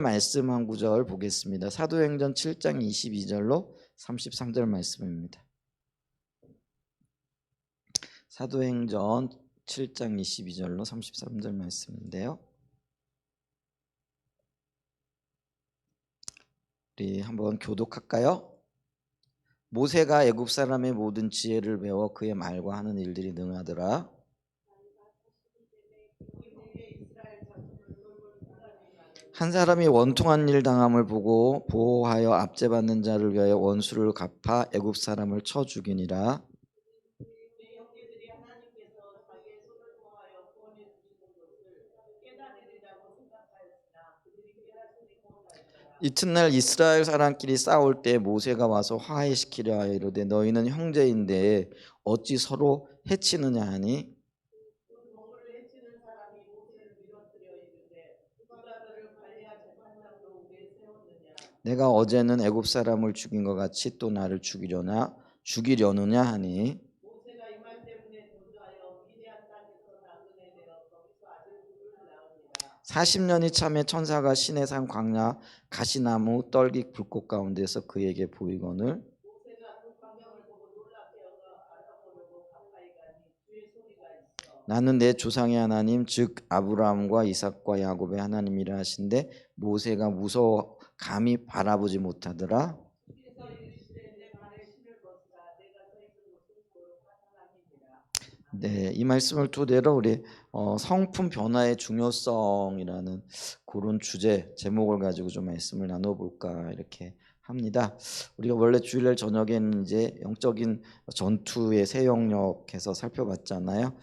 말씀 한 구절 보겠습니다. 사도행전 7장 22절로 33절 말씀입니다. 사도행전 7장 22절로 33절 말씀인데요. 우리 한번 교독할까요? 모세가 애굽 사람의 모든 지혜를 배워 그의 말과 하는 일들이 능하더라. 한 사람이 원통한 일 당함을 보고 보호하여 압제받는 자를 위하여 원수를 갚아 애굽 사람을 쳐 죽이니라. 이튿날 이스라엘 사람끼리 싸울 때 모세가 와서 화해시키려 하여 이르되 너희는 형제인데 어찌 서로 해치느냐 하니 내가 어제는 애굽 사람을 죽인 것 같이 또 나를 죽이려느냐 하니 40년이 참에 천사가 시내산 광야 가시나무 떨기 불꽃 가운데서 그에게 보이거늘 나는 내 조상의 하나님 즉 아브라함과 이삭과 야곱의 하나님이라 하신데 모세가 무서워 감히 바라보지 못하더라. 네, 이 말씀을 토대로 우리 성품 변화의 중요성이라는 그런 주제 제목을 가지고 좀 말씀을 나눠볼까 이렇게 합니다. 우리가 원래 주일날 저녁에는 이제 영적인 전투의 새 영역에서 살펴봤잖아요.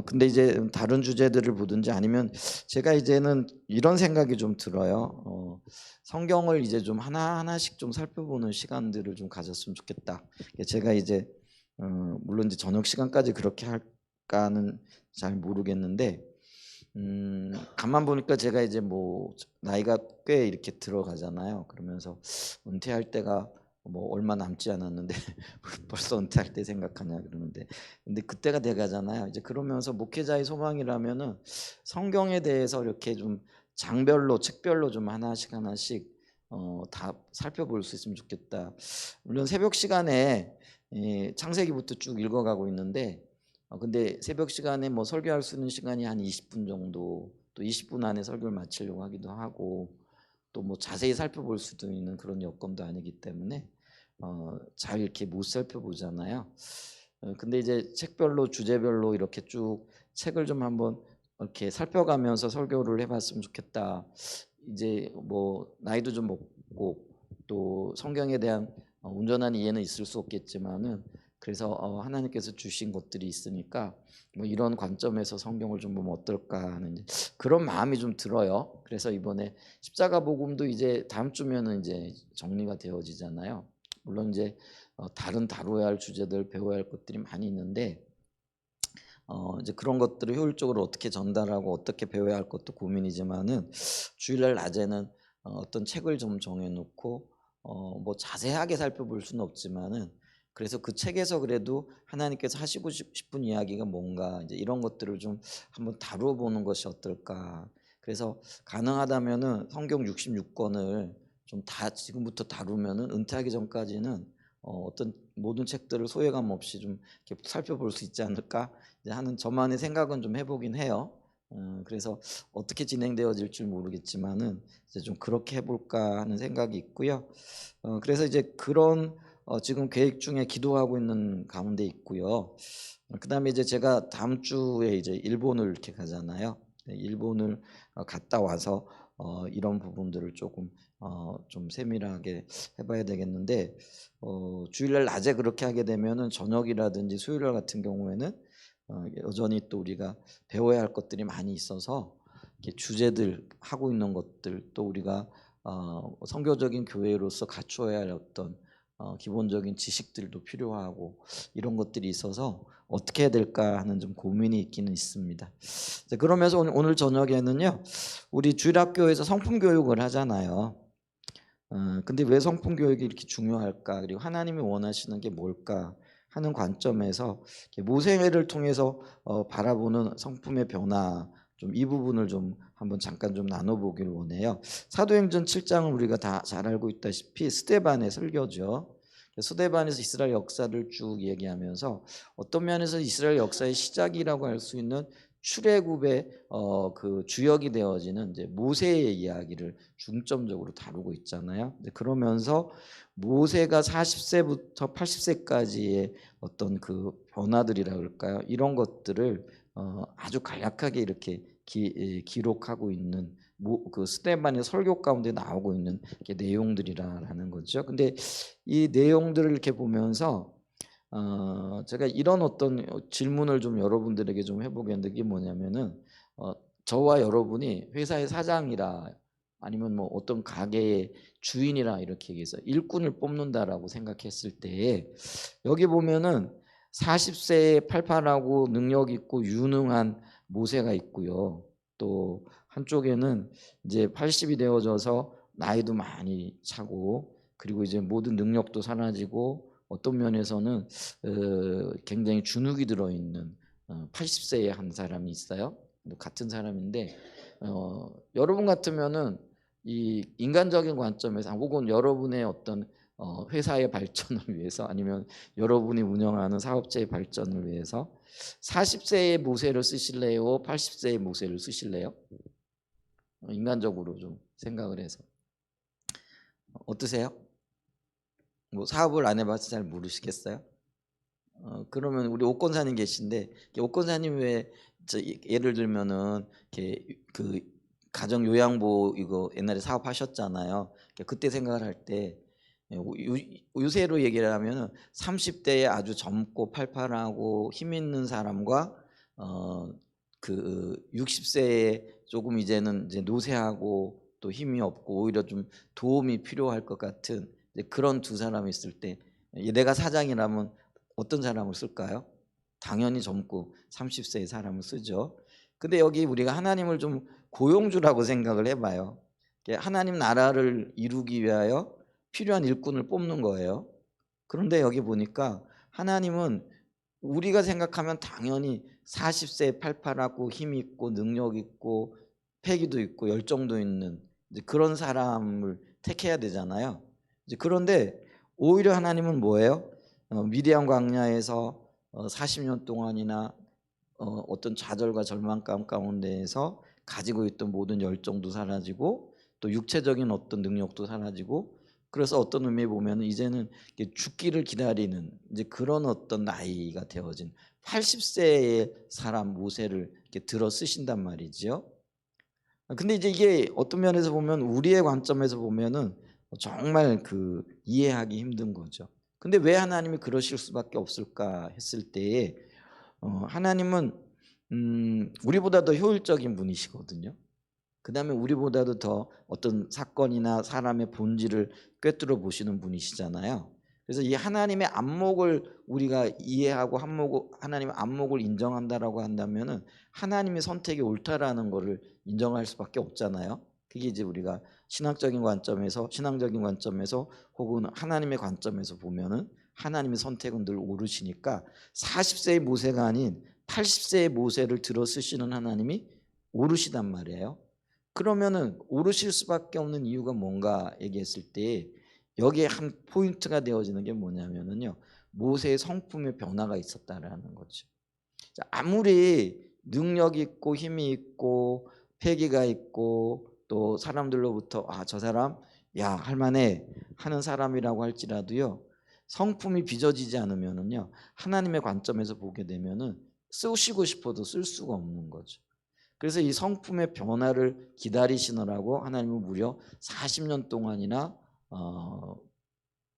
근데 이제 다른 주제들을 보든지 아니면 제가 이제는 이런 생각이 좀 들어요. 성경을 이제 좀 하나하나씩 좀 살펴보는 시간들을 좀 가졌으면 좋겠다. 제가 이제 물론 이제 저녁 시간까지 그렇게 할까는 잘 모르겠는데 가만 보니까 제가 이제 뭐 나이가 꽤 이렇게 들어가잖아요. 그러면서 은퇴할 때가 뭐 얼마 남지 않았는데 벌써 은퇴할 때 생각하냐 그러는데 근데 그때가 돼가잖아요. 이제 그러면서 목회자의 소망이라면은 성경에 대해서 이렇게 좀 장별로 책별로 좀 하나씩 다 살펴볼 수 있으면 좋겠다. 물론 새벽 시간에 창세기부터 쭉 읽어가고 있는데 근데 새벽 시간에 뭐 설교할 수 있는 시간이 한 20분 정도 또 20분 안에 설교를 마치려고 하기도 하고 또 뭐 자세히 살펴볼 수도 있는 그런 여건도 아니기 때문에 잘 이렇게 못 살펴보잖아요. 근데 이제 책별로 주제별로 이렇게 쭉 책을 좀 한번 이렇게 살펴가면서 설교를 해봤으면 좋겠다. 이제 뭐 나이도 좀 먹고 또 성경에 대한 온전한 이해는 있을 수 없겠지만은 그래서 하나님께서 주신 것들이 있으니까 뭐 이런 관점에서 성경을 좀 보면 어떨까 하는 그런 마음이 좀 들어요. 그래서 이번에 십자가 복음도 이제 다음 주면은 이제 정리가 되어지잖아요. 물론 이제 다른 다뤄야 할 주제들 배워야 할 것들이 많이 있는데 이제 그런 것들을 효율적으로 어떻게 전달하고 어떻게 배워야 할 것도 고민이지만은 주일날 낮에는 어떤 책을 좀 정해놓고 뭐 자세하게 살펴볼 수는 없지만은 그래서 그 책에서 그래도 하나님께서 하시고 싶은 이야기가 뭔가 이제 이런 것들을 좀 한번 다루어 보는 것이 어떨까. 그래서 가능하다면은 성경 66권을 좀 다 지금부터 다루면은 은퇴하기 전까지는 어떤 모든 책들을 소외감 없이 좀 이렇게 살펴볼 수 있지 않을까 하는 저만의 생각은 좀 해보긴 해요. 그래서 어떻게 진행되어질지 모르겠지만은 이제 좀 그렇게 해볼까 하는 생각이 있고요. 그래서 이제 그런 지금 계획 중에 기도하고 있는 가운데 있고요. 그다음에 이제 제가 다음 주에 이제 일본을 이렇게 가잖아요. 일본을 갔다 와서 이런 부분들을 조금 좀 세밀하게 해봐야 되겠는데 주일날 낮에 그렇게 하게 되면은 저녁이라든지 수요일날 같은 경우에는 여전히 또 우리가 배워야 할 것들이 많이 있어서 주제들 하고 있는 것들 또 우리가 선교적인 교회로서 갖추어야 할 어떤 기본적인 지식들도 필요하고 이런 것들이 있어서 어떻게 해야 될까 하는 좀 고민이 있기는 있습니다. 그러면서 오늘 저녁에는요 우리 주일학교에서 성품 교육을 하잖아요. 근데 왜 성품 교육이 이렇게 중요할까? 그리고 하나님이 원하시는 게 뭘까? 하는 관점에서 모세를 통해서 바라보는 성품의 변화 좀 이 부분을 좀 한번 잠깐 좀 나눠보길 원해요. 사도행전 7장은 우리가 다 잘 알고 있다시피 스데반의 설교죠. 스데반에서 이스라엘 역사를 쭉 얘기하면서 어떤 면에서 이스라엘 역사의 시작이라고 할 수 있는 출애굽의 그 주역이 되어지는 이제 모세의 이야기를 중점적으로 다루고 있잖아요. 그러면서 모세가 40세부터 80세까지의 어떤 그 변화들이라 그럴까요? 이런 것들을 아주 간략하게 이렇게 기록하고 있는 그 스데반의 설교 가운데 나오고 있는 내용들이라는 거죠. 근데 이 내용들을 이렇게 보면서 제가 이런 어떤 질문을 좀 여러분들에게 좀 해보겠는데, 이게 뭐냐면은 저와 여러분이 회사의 사장이라 아니면 뭐 어떤 가게의 주인이라 이렇게 얘기해서 일꾼을 뽑는다라고 생각했을 때, 여기 보면은 40세에 팔팔하고 능력 있고 유능한 모세가 있고요. 또 한쪽에는 이제 80이 되어져서 나이도 많이 차고, 그리고 이제 모든 능력도 사라지고, 어떤 면에서는 굉장히 주눅이 들어있는 80세의 한 사람이 있어요. 같은 사람인데 여러분 같으면은 이 인간적인 관점에서 혹은 여러분의 어떤 회사의 발전을 위해서 아니면 여러분이 운영하는 사업체의 발전을 위해서 40세의 모세를 쓰실래요? 80세의 모세를 쓰실래요? 인간적으로 좀 생각을 해서 어떠세요? 뭐 사업을 안 해봐서 잘 모르시겠어요? 그러면 우리 옥권사님 계신데, 옥권사님 왜 예를 들면은 이렇게 그 가정 요양보 이거 옛날에 사업하셨잖아요. 그때 생각을 할 때 요새로 얘기를 하면은 30대에 아주 젊고 팔팔하고 힘 있는 사람과 그 60세에 조금 이제는 이제 노쇠하고 또 힘이 없고 오히려 좀 도움이 필요할 것 같은 그런 두 사람이 있을 때, 내가 사장이라면 어떤 사람을 쓸까요? 당연히 젊고 30세의 사람을 쓰죠. 근데 여기 우리가 하나님을 좀 고용주라고 생각을 해봐요. 하나님 나라를 이루기 위하여 필요한 일꾼을 뽑는 거예요. 그런데 여기 보니까 하나님은 우리가 생각하면 당연히 40세에 팔팔하고 힘 있고 능력 있고 패기도 있고 열정도 있는 그런 사람을 택해야 되잖아요. 그런데 오히려 하나님은 뭐예요? 미디안 광야에서 40년 동안이나 어떤 좌절과 절망감 가운데에서 가지고 있던 모든 열정도 사라지고 또 육체적인 어떤 능력도 사라지고, 그래서 어떤 의미에 보면 이제는 죽기를 기다리는 이제 그런 어떤 나이가 되어진 80세의 사람 모세를 이렇게 들어 쓰신단 말이죠. 근데 이제 이게 어떤 면에서 보면 우리의 관점에서 보면은 정말 그 이해하기 힘든 거죠. 근데 왜 하나님이 그러실 수밖에 없을까 했을 때에 하나님은 우리보다 더 효율적인 분이시거든요. 그 다음에 우리보다도 더 어떤 사건이나 사람의 본질을 꿰뚫어 보시는 분이시잖아요. 그래서 이 하나님의 안목을 우리가 이해하고 하나님의 안목을 인정한다라고 한다면은 하나님의 선택이 옳다라는 것을 인정할 수밖에 없잖아요. 그게 이제 우리가 신앙적인 관점에서 혹은 하나님의 관점에서 보면은 하나님의 선택은 늘 옳으시니까 40세의 모세가 아닌 80세의 모세를 들어 쓰시는 하나님이 옳으시단 말이에요. 그러면은 오르실 수밖에 없는 이유가 뭔가 얘기했을 때 여기에 한 포인트가 되어지는 게 뭐냐면은요, 모세의 성품의 변화가 있었다라는 거죠. 아무리 능력 있고 힘이 있고 패기가 있고 또 사람들로부터 저 사람 할만해 하는 사람이라고 할지라도요, 성품이 빚어지지 않으면은요 하나님의 관점에서 보게 되면은 쓰시고 싶어도 쓸 수가 없는 거죠. 그래서 이 성품의 변화를 기다리시느라고 하나님은 무려 40년 동안이나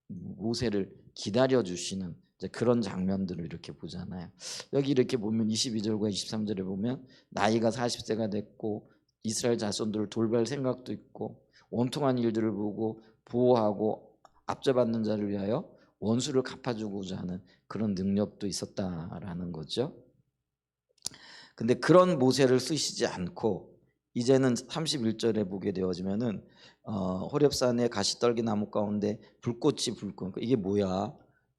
모세를 기다려 주시는 그런 장면들을 이렇게 보잖아요. 여기 이렇게 보면 22절과 23절에 보면 나이가 40세가 됐고 이스라엘 자손들을 돌볼 생각도 있고 원통한 일들을 보고 보호하고 압제받는 자를 위하여 원수를 갚아주고자 하는 그런 능력도 있었다라는 거죠. 근데 그런 모세를 쓰시지 않고 이제는 31절에 보게 되어지면은 호렙산의 가시떨기 나무 가운데 불꽃이 불고, 이게 뭐야?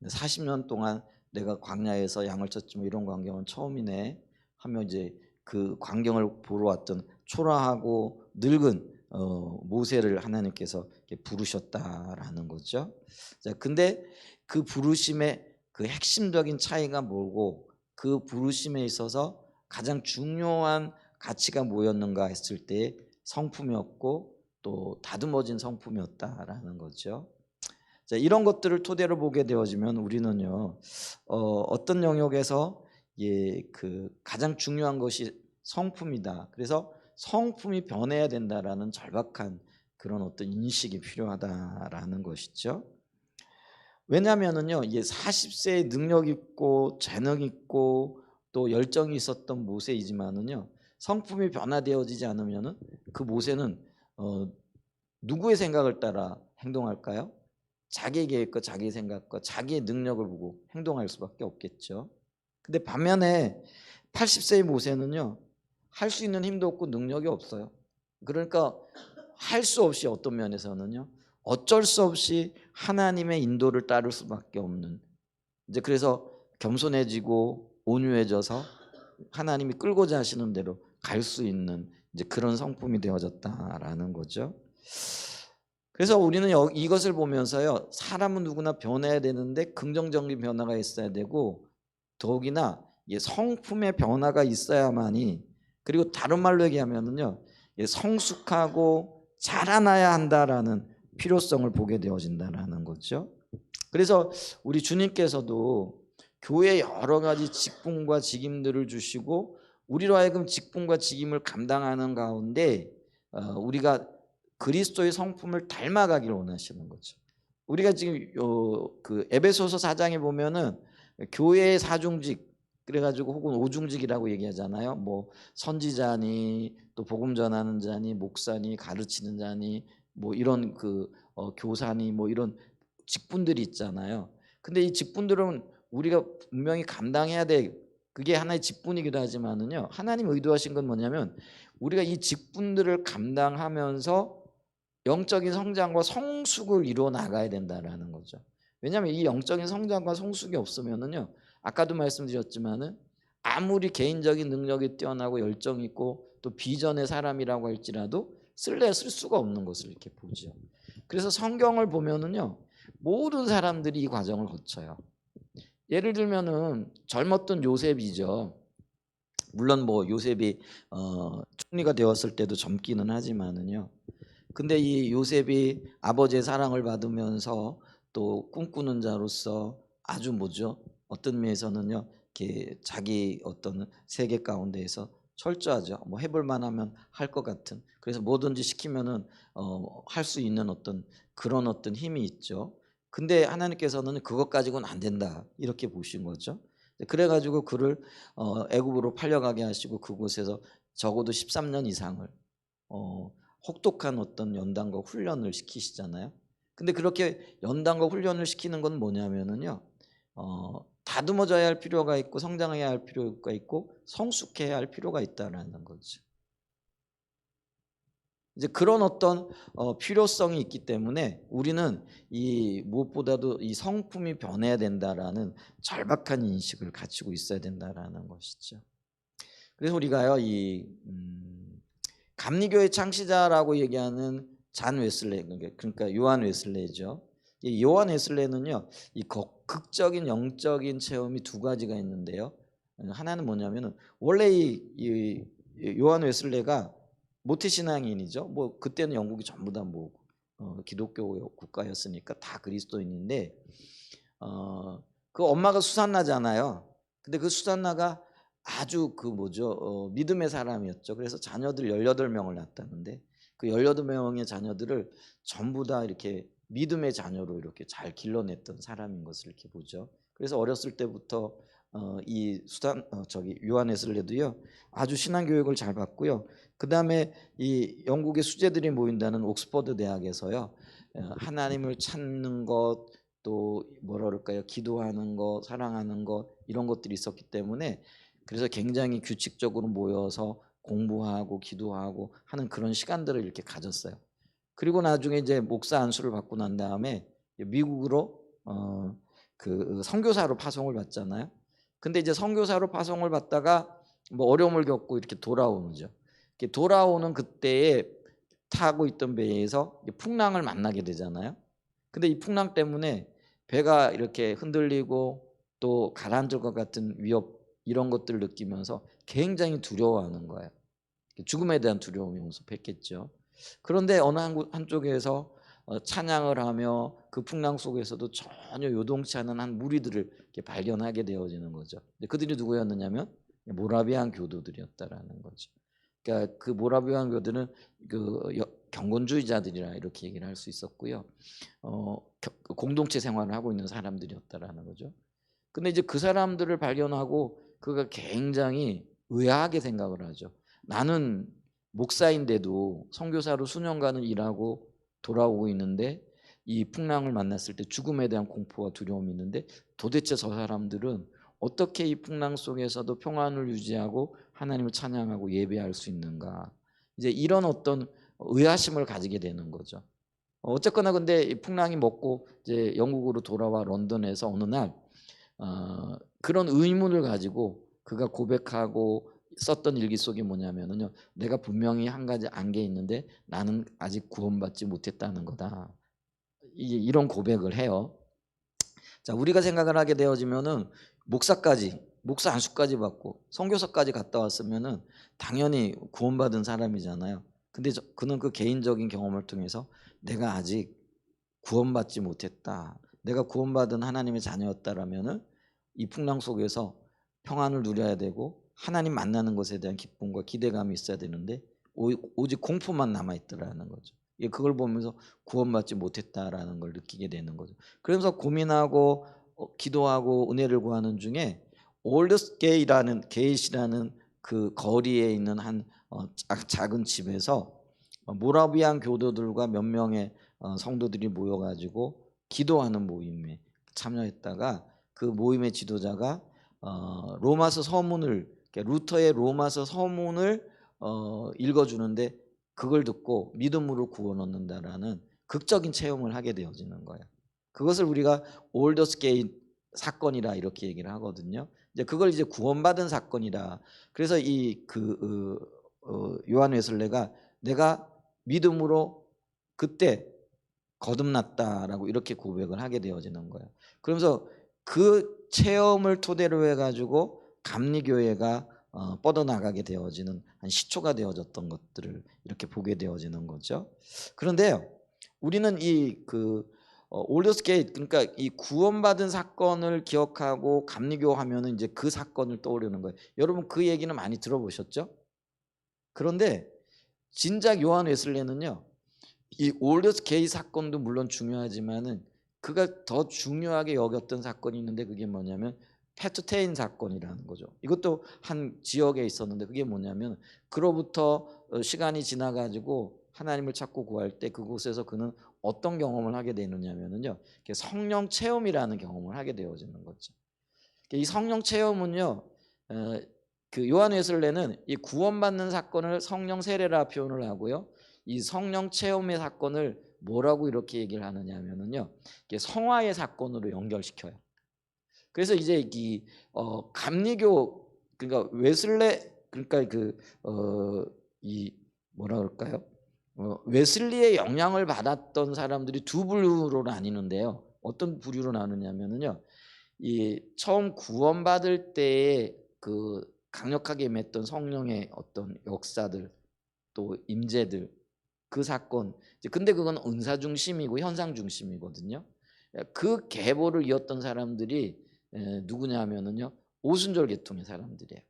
40년 동안 내가 광야에서 양을 쳤지만 이런 광경은 처음이네 하며 이제 그 광경을 보러 왔던 초라하고 늙은 모세를 하나님께서 이렇게 부르셨다라는 거죠. 자, 근데 그 부르심의 그 핵심적인 차이가 뭐고 그 부르심에 있어서 가장 중요한 가치가 뭐였는가 했을 때 성품이었고 또 다듬어진 성품이었다라는 거죠. 자, 이런 것들을 토대로 보게 되어지면 우리는요, 어떤 영역에서 그 가장 중요한 것이 성품이다. 그래서 성품이 변해야 된다라는 절박한 그런 어떤 인식이 필요하다라는 것이죠. 왜냐하면은요, 이게 40세에 능력 있고 재능 있고 또 열정이 있었던 모세이지만은요, 성품이 변화되어지지 않으면은 그 모세는 누구의 생각을 따라 행동할까요? 자기의 계획과 자기의 생각과 자기의 능력을 보고 행동할 수밖에 없겠죠. 근데 반면에 80세의 모세는요, 할 수 있는 힘도 없고 능력이 없어요. 그러니까 할 수 없이 어떤 면에서는요, 어쩔 수 없이 하나님의 인도를 따를 수밖에 없는, 이제 그래서 겸손해지고 온유해져서 하나님이 끌고자 하시는 대로 갈 수 있는 이제 그런 성품이 되어졌다라는 거죠. 그래서 우리는 이것을 보면서요, 사람은 누구나 변해야 되는데 긍정적인 변화가 있어야 되고 더욱이나 성품의 변화가 있어야만이, 그리고 다른 말로 얘기하면은요, 성숙하고 자라나야 한다라는 필요성을 보게 되어진다라는 거죠. 그래서 우리 주님께서도 교회에 여러 가지 직분과 직임들을 주시고 우리로 하여금 직분과 직임을 감당하는 가운데 우리가 그리스도의 성품을 닮아가기를 원하시는 거죠. 우리가 지금 그 에베소서 4장에 보면은 교회의 사중직 그래가지고 혹은 오중직이라고 얘기하잖아요. 뭐 선지자니 또 복음 전하는 자니 목사니 가르치는 자니 뭐 이런 그 교사니 뭐 이런 직분들이 있잖아요. 근데 이 직분들은 우리가 분명히 감당해야 돼. 그게 하나의 직분이기도 하지만은요, 하나님 의도하신 건 뭐냐면 우리가 이 직분들을 감당하면서 영적인 성장과 성숙을 이루어 나가야 된다라는 거죠. 왜냐하면 이 영적인 성장과 성숙이 없으면은요, 아까도 말씀드렸지만은 아무리 개인적인 능력이 뛰어나고 열정이 있고 또 비전의 사람이라고 할지라도 쓸 수가 없는 것을 이렇게 보죠. 그래서 성경을 보면은요, 모든 사람들이 이 과정을 거쳐요. 예를 들면은 젊었던 요셉이죠. 물론 뭐 요셉이 총리가 되었을 때도 젊기는 하지만은요. 근데 이 요셉이 아버지의 사랑을 받으면서 또 꿈꾸는 자로서 아주 뭐죠? 어떤 면에서는요, 이렇게 자기 어떤 세계 가운데에서 철저하죠. 뭐 해볼 만하면 할 것 같은. 그래서 뭐든지 시키면은 할 수 있는 어떤 그런 어떤 힘이 있죠. 근데 하나님께서는 그것 가지고는 안 된다 이렇게 보신 거죠. 그래가지고 그를 애굽으로 팔려가게 하시고 그곳에서 적어도 13년 이상을 혹독한 어떤 연단과 훈련을 시키시잖아요. 근데 그렇게 연단과 훈련을 시키는 건 뭐냐면은요, 다듬어져야 할 필요가 있고 성장해야 할 필요가 있고 성숙해야 할 필요가 있다라는 거죠. 이제 그런 어떤 필요성이 있기 때문에 우리는 이 무엇보다도 이 성품이 변해야 된다라는 절박한 인식을 가지고 있어야 된다라는 것이죠. 그래서 우리가요, 이 감리교의 창시자라고 얘기하는 잔 웨슬레, 그러니까 요한 웨슬레죠. 이 요한 웨슬레는요, 이 극적인 영적인 체험이 두 가지가 있는데요. 하나는 뭐냐면은 원래 이 요한 웨슬레가 모태신앙인이죠. 뭐 그때는 영국이 전부 다 뭐 기독교 국가였으니까 다 그리스도인인데 그 엄마가 수산나잖아요. 근데 그 수산나가 아주 그 뭐죠? 믿음의 사람이었죠. 그래서 자녀들 18명을 낳았다는데 그 18명의 자녀들을 전부 다 이렇게 믿음의 자녀로 이렇게 잘 길러냈던 사람인 것을 이렇게 보죠. 그래서 어렸을 때부터 이 요한 웨슬레도요, 아주 신앙 교육을 잘 받고요. 그다음에 이 영국의 수재들이 모인다는 옥스퍼드 대학에서요, 하나님을 찾는 것, 또 뭐라 그럴까요? 기도하는 것, 사랑하는 것, 이런 것들이 있었기 때문에 그래서 굉장히 규칙적으로 모여서 공부하고 기도하고 하는 그런 시간들을 이렇게 가졌어요. 그리고 나중에 이제 목사 안수를 받고 난 다음에 미국으로 그 선교사로 파송을 받잖아요. 근데 이제 선교사로 파송을 받다가 뭐 어려움을 겪고 이렇게 돌아오죠. 이렇게 돌아오는 그때에 타고 있던 배에서 풍랑을 만나게 되잖아요. 근데 이 풍랑 때문에 배가 이렇게 흔들리고 또 가라앉을 것 같은 위협 이런 것들을 느끼면서 굉장히 두려워하는 거예요. 죽음에 대한 두려움이 모습했겠죠. 그런데 어느 한쪽에서 찬양을 하며 그 풍랑 속에서도 전혀 요동치 않은 한 무리들을 이렇게 발견하게 되어지는 거죠. 그들이 누구였느냐면 모라비안 교도들이었다라는 거죠. 그러니까 그 모라비안 교도는 그 경건주의자들이라 이렇게 얘기를 할 수 있었고요. 공동체 생활을 하고 있는 사람들이었다라는 거죠. 근데 이제 그 사람들을 발견하고 그가 굉장히 의아하게 생각을 하죠. 나는 목사인데도 선교사로 수년간을 일하고 돌아오고 있는데 이 풍랑을 만났을 때 죽음에 대한 공포와 두려움이 있는데 도대체 저 사람들은 어떻게 이 풍랑 속에서도 평안을 유지하고 하나님을 찬양하고 예배할 수 있는가? 이제 이런 어떤 의아심을 가지게 되는 거죠. 어쨌거나 근데 이 풍랑이 먹고 이제 영국으로 돌아와 런던에서 어느 날 그런 의문을 가지고 그가 고백하고 썼던 일기 속에 뭐냐면은요. 내가 분명히 한 가지 안 게 있는데 나는 아직 구원받지 못했다는 거다. 이런 고백을 해요. 자, 우리가 생각을 하게 되어지면은 목사 안수까지 받고 선교사까지 갔다 왔으면은 당연히 구원받은 사람이잖아요. 근데 그는 그 개인적인 경험을 통해서 내가 아직 구원받지 못했다. 내가 구원받은 하나님의 자녀였다라면은 이 풍랑 속에서 평안을 누려야 되고 하나님 만나는 것에 대한 기쁨과 기대감이 있어야 되는데 오직 공포만 남아 있더라는 거죠. 그걸 보면서 구원받지 못했다라는 걸 느끼게 되는 거죠. 그러면서 고민하고 기도하고 은혜를 구하는 중에 게이시라는 그 거리에 있는 한 작은 집에서 모라비안 교도들과 몇 명의 성도들이 모여가지고 기도하는 모임에 참여했다가 그 모임의 지도자가 로마서 서문을 루터의 로마서 서문을 읽어주는데 그걸 듣고 믿음으로 구원 얻는다라는 극적인 체험을 하게 되어지는 거예요. 그것을 우리가 올더스게이트 사건이라 이렇게 얘기를 하거든요. 이제 그걸 이제 구원받은 사건이다. 그래서 요한 웨슬레가 내가 믿음으로 그때 거듭났다라고 이렇게 고백을 하게 되어지는 거예요. 그러면서 그 체험을 토대로 해가지고 감리교회가 뻗어나가게 되어지는 한 시초가 되어졌던 것들을 이렇게 보게 되어지는 거죠. 그런데요, 우리는 올더스게이트 그러니까 이 구원받은 사건을 기억하고 감리교 하면은 이제 그 사건을 떠오르는 거예요. 여러분 그 얘기는 많이 들어보셨죠? 그런데 진작 요한 웨슬레는요. 이 올더스게이트 사건도 물론 중요하지만은 그가 더 중요하게 여겼던 사건이 있는데 그게 뭐냐면 페투테인 사건이라는 거죠. 이것도 한 지역에 있었는데 그게 뭐냐면 그로부터 시간이 지나가지고 하나님을 찾고 구할 때 그곳에서 그는 어떤 경험을 하게 되느냐면은요, 성령 체험이라는 경험을 하게 되어지는 거죠. 이 성령 체험은요, 그 요한 웨슬레는 이 구원받는 사건을 성령 세례라 표현을 하고요. 이 성령 체험의 사건을 뭐라고 이렇게 얘기를 하느냐면은요. 성화의 사건으로 연결시켜요. 그래서 이제 이 감리교 그러니까 웨슬레 그러니까 이 뭐라 그럴까요? 웨슬리의 영향을 받았던 사람들이 두 부류로 나뉘는데요. 어떤 부류로 나누냐면은요. 이 처음 구원받을 때에 그 강력하게 임했던 성령의 어떤 역사들 또 임재들 그 사건 근데 그건 은사 중심이고 현상 중심이거든요. 그 계보를 이었던 사람들이 누구냐면은요 오순절 계통의 사람들이에요.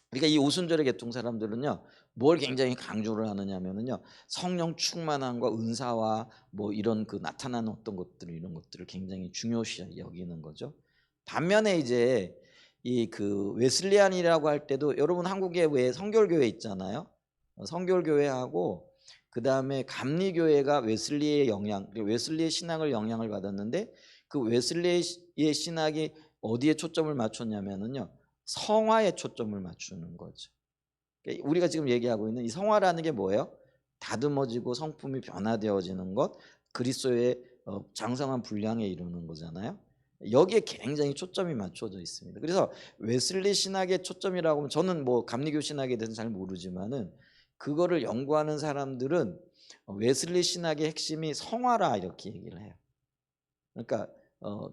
그러니까 이 오순절의 계통 사람들은요 뭘 굉장히 강조를 하느냐면은요 성령 충만함과 은사와 뭐 이런 그 나타나는 어떤 것들 이런 것들을 굉장히 중요시 여기는 거죠. 반면에 이제 이 그 웨슬리안이라고 할 때도 여러분 한국에 왜 성결교회 있잖아요. 성결교회하고 그 다음에 감리교회가 웨슬리의 영향, 웨슬리의 신학을 영향을 받았는데 그 웨슬리의 신학이 어디에 초점을 맞췄냐면은요 성화에 초점을 맞추는 거죠. 그러니까 우리가 지금 얘기하고 있는 이 성화라는 게 뭐예요? 다듬어지고 성품이 변화되어지는 것, 그리스도의 장성한 분량에 이르는 거잖아요. 여기에 굉장히 초점이 맞춰져 있습니다. 그래서 웨슬리 신학의 초점이라고 하면 저는 뭐 감리교 신학에 대해서는 잘 모르지만은 그거를 연구하는 사람들은 웨슬리 신학의 핵심이 성화라 이렇게 얘기를 해요. 그러니까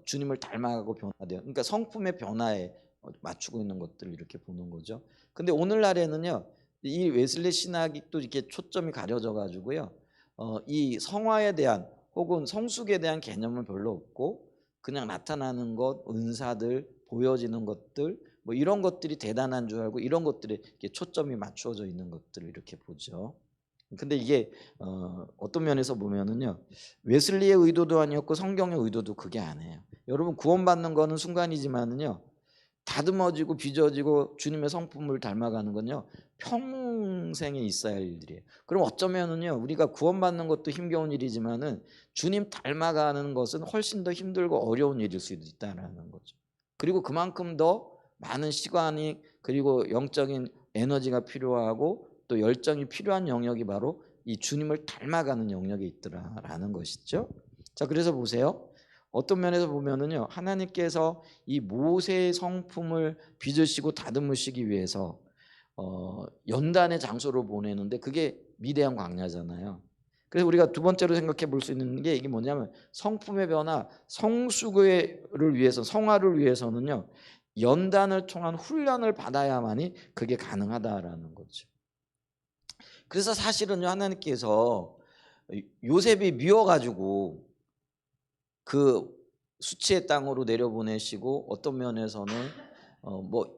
주님을 닮아가고 변화돼요. 그러니까 성품의 변화에 맞추고 있는 것들을 이렇게 보는 거죠. 근데 오늘날에는요, 이 웨슬리 신학이 또 이렇게 초점이 가려져 가지고요, 이 성화에 대한 혹은 성숙에 대한 개념은 별로 없고 그냥 나타나는 것, 은사들, 보여지는 것들, 뭐 이런 것들이 대단한 줄 알고 이런 것들에 이렇게 초점이 맞추어져 있는 것들을 이렇게 보죠. 근데 이게 어떤 면에서 보면은요, 웨슬리의 의도도 아니었고 성경의 의도도 그게 아니에요. 여러분 구원받는 거는 순간이지만은요, 다듬어지고 빚어지고 주님의 성품을 닮아가는 건요, 평생에 있어야 할 일들이에요. 그럼 어쩌면은요, 우리가 구원받는 것도 힘겨운 일이지만은 주님 닮아가는 것은 훨씬 더 힘들고 어려운 일일 수도 있다라는 거죠. 그리고 그만큼 더 많은 시간이 그리고 영적인 에너지가 필요하고 또 열정이 필요한 영역이 바로 이 주님을 닮아가는 영역에 있더라라는 것이죠. 자, 그래서 보세요. 어떤 면에서 보면은요, 하나님께서 이 모세의 성품을 빚으시고 다듬으시기 위해서 연단의 장소로 보내는데 그게 미대한 광야잖아요. 그래서 우리가 두 번째로 생각해 볼 수 있는 게 이게 뭐냐면 성품의 변화, 성숙을 위해서, 성화를 위해서는요, 연단을 통한 훈련을 받아야만이 그게 가능하다라는 거죠. 그래서 사실은요, 하나님께서 요셉이 미워가지고 그 수치의 땅으로 내려보내시고 어떤 면에서는 뭐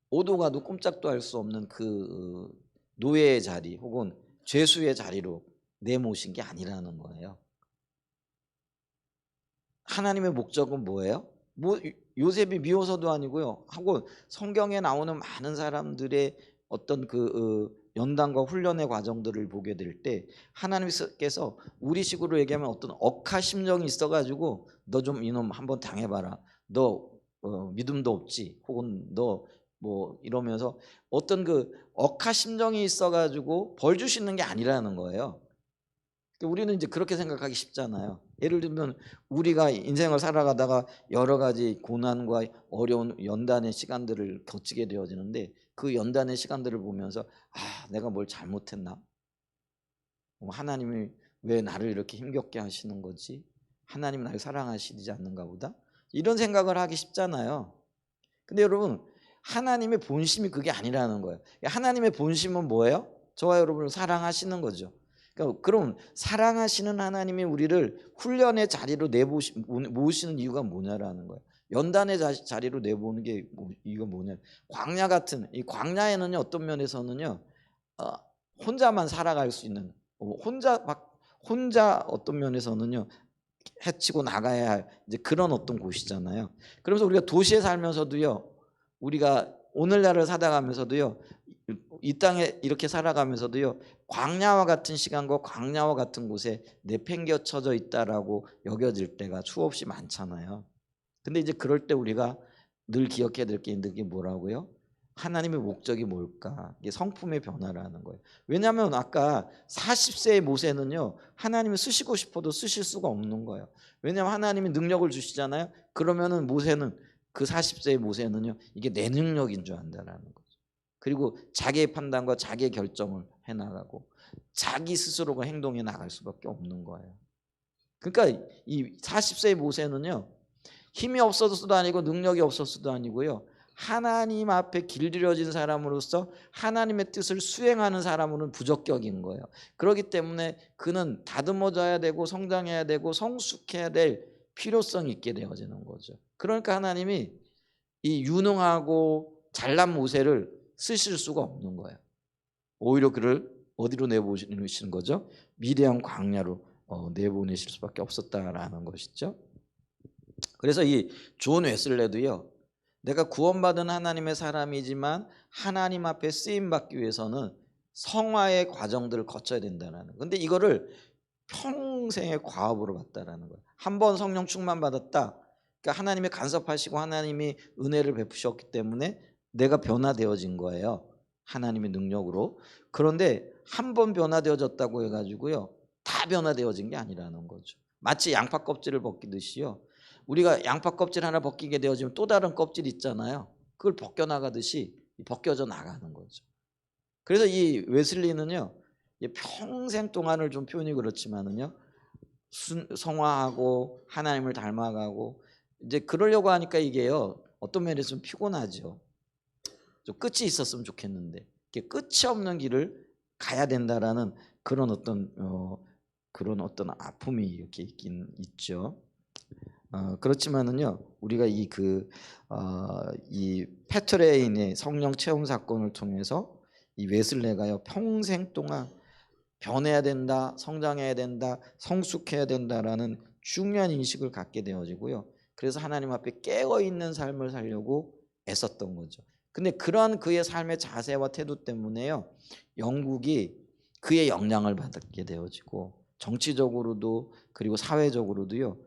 오도 가도 꼼짝도 할 수 없는 그 노예의 자리 혹은 죄수의 자리로 내모신 게 아니라는 거예요. 하나님의 목적은 뭐예요? 뭐 요셉이 미워서도 아니고요. 하고 성경에 나오는 많은 사람들의 어떤 그 연단과 훈련의 과정들을 보게 될 때 하나님께서 우리식으로 얘기하면 어떤 억하 심정이 있어가지고 너 좀 이놈 한번 당해봐라. 너 믿음도 없지. 혹은 너 뭐 이러면서 어떤 그 억하 심정이 있어가지고 벌 주시는 게 아니라는 거예요. 우리는 이제 그렇게 생각하기 쉽잖아요. 예를 들면 우리가 인생을 살아가다가 여러 가지 고난과 어려운 연단의 시간들을 거치게 되어지는데 그 연단의 시간들을 보면서 내가 뭘 잘못했나? 하나님이 왜 나를 이렇게 힘겹게 하시는 거지? 하나님 나를 사랑하시지 않는가 보다? 이런 생각을 하기 쉽잖아요. 근데 여러분 하나님의 본심이 그게 아니라는 거예요. 하나님의 본심은 뭐예요? 저와 여러분을 사랑하시는 거죠. 그러니까 그럼 사랑하시는 하나님이 우리를 훈련의 자리로 모으시는 이유가 뭐냐라는 거예요. 연단의 자리로 내보는 게 이유가 뭐냐. 광야 같은 이 광야에는요, 어떤 면에서는요, 혼자만 살아갈 수 있는 혼자 어떤 면에서는요, 해치고 나가야 할 이제 그런 어떤 곳이잖아요. 그래서 우리가 도시에 살면서도요, 우리가 오늘날을 살아가면서도요, 이 땅에 이렇게 살아가면서도요, 광야와 같은 시간과 광야와 같은 곳에 내팽겨쳐져 있다라고 여겨질 때가 수없이 많잖아요. 근데 이제 그럴 때 우리가 늘 기억해야 될 게 있는 게 뭐라고요? 하나님의 목적이 뭘까? 이게 성품의 변화라는 거예요. 왜냐하면 아까 40세의 모세는요, 하나님을 쓰시고 싶어도 쓰실 수가 없는 거예요. 왜냐하면 하나님이 능력을 주시잖아요. 그러면은 모세는 그 40세의 모세는요, 이게 내 능력인 줄 안다라는 거죠. 그리고 자기의 판단과 자기의 결정을 해나가고 자기 스스로가 행동해 나갈 수밖에 없는 거예요. 그러니까 이 40세의 모세는요, 힘이 없어서도 아니고 능력이 없어서도 아니고요, 하나님 앞에 길들여진 사람으로서 하나님의 뜻을 수행하는 사람으로는 부적격인 거예요. 그렇기 때문에 그는 다듬어져야 되고 성장해야 되고 성숙해야 될 필요성이 있게 되어지는 거죠. 그러니까 하나님이 이 유능하고 잘난 모세를 쓰실 수가 없는 거예요. 오히려 그를 어디로 내보내시는 거죠? 미대한 광야로 내보내실 수밖에 없었다라는 것이죠. 그래서 이 존 웨슬레도요, 내가 구원받은 하나님의 사람이지만 하나님 앞에 쓰임 받기 위해서는 성화의 과정들을 거쳐야 된다는. 근데 이거를 평생의 과업으로 봤다라는 거예요. 한 번 성령 충만 받았다. 그러니까 하나님이 간섭하시고 하나님이 은혜를 베푸셨기 때문에 내가 변화되어진 거예요. 하나님의 능력으로. 그런데 한 번 변화되어졌다고 해가지고요, 다 변화되어진 게 아니라는 거죠. 마치 양파 껍질을 벗기듯이요, 우리가 양파 껍질 하나 벗기게 되어지면 또 다른 껍질 있잖아요. 그걸 벗겨나가듯이 벗겨져 나가는 거죠. 그래서 이 웨슬리는요, 평생 동안을 좀 표현이 그렇지만은요, 성화하고 하나님을 닮아가고 이제 그러려고 하니까 이게요, 어떤 면에서 좀 피곤하죠. 좀 끝이 있었으면 좋겠는데 끝이 없는 길을 가야 된다라는 그런 어떤 아픔이 이렇게 있긴 있죠. 그렇지만은요, 우리가 이 페트레인의 성령 체험 사건을 통해서 이 웨슬레가요, 평생 동안 변해야 된다, 성장해야 된다, 성숙해야 된다라는 중요한 인식을 갖게 되어지고요. 그래서 하나님 앞에 깨어 있는 삶을 살려고 애썼던 거죠. 근데 그런 그의 삶의 자세와 태도 때문에요, 영국이 그의 영향을 받게 되어지고 정치적으로도 그리고 사회적으로도요,